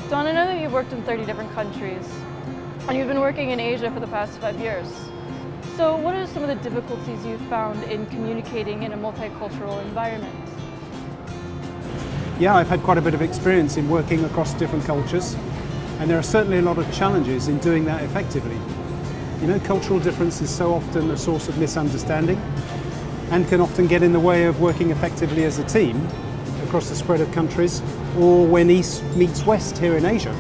Don, I know that you've worked in 30 different countries, and you've been working in Asia for the past 5 years. So what are some of the difficulties you've found in communicating in a multicultural environment? Yeah, I've had quite a bit of experience in working across different cultures, and there are certainly a lot of challenges in doing that effectively. You know, cultural difference is so often a source of misunderstanding and can often get in the way of working effectively as a team across the spread of countries, or when East meets West here in Asia.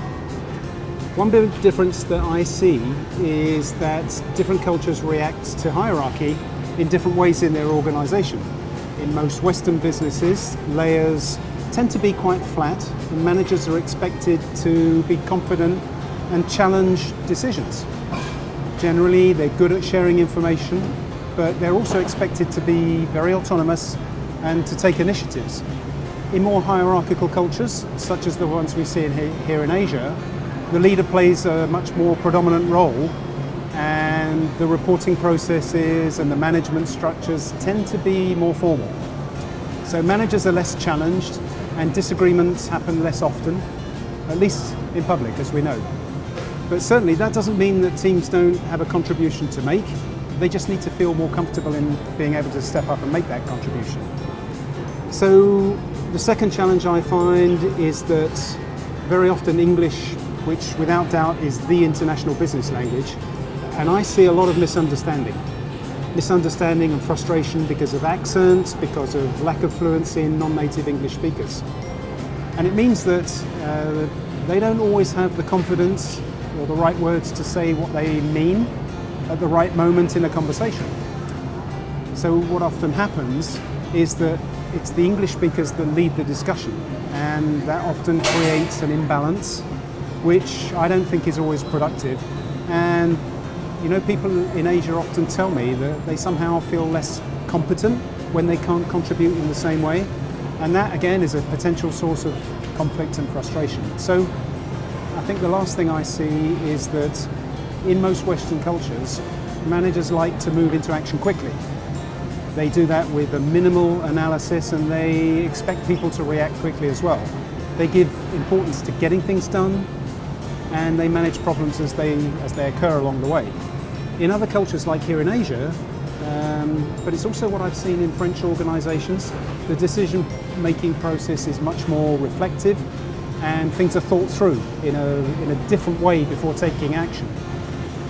One big difference that I see is that different cultures react to hierarchy in different ways in their organization. In most Western businesses, layers tend to be quite flat, and managers are expected to be confident and challenge decisions. Generally, they're good at sharing information, but they're also expected to be very autonomous and to take initiatives. In more hierarchical cultures, such as the ones we see here in Asia, the leader plays a much more predominant role, and the reporting processes and the management structures tend to be more formal. So managers are less challenged and disagreements happen less often, at least in public, as we know. But certainly that doesn't mean that teams don't have a contribution to make. They just need to feel more comfortable in being able to step up and make that contribution. So the second challenge I find is that very often English, which without doubt is the international business language, and I see a lot of misunderstanding and frustration because of accents, because of lack of fluency in non-native English speakers. And it means that they don't always have the confidence or the right words to say what they mean at the right moment in a conversation. So what often happens is that it's the English speakers that lead the discussion, and that often creates an imbalance, which I don't think is always productive. And you know, people in Asia often tell me that they somehow feel less competent when they can't contribute in the same way, and that again is a potential source of conflict and frustration. So I think the last thing I see is that in most Western cultures, managers like to move into action quickly. They do that with a minimal analysis, and they expect people to react quickly as well. They give importance to getting things done, and they manage problems as they occur along the way. In other cultures like here in Asia, but it's also what I've seen in French organizations, the decision-making process is much more reflective, and things are thought through in a different way before taking action.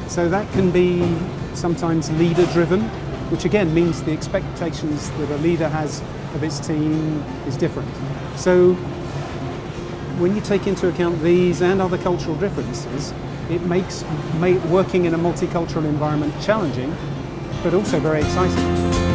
So that can be sometimes leader-driven, which again means the expectations that a leader has of its team is different. So when you take into account these and other cultural differences, it makes working in a multicultural environment challenging, but also very exciting.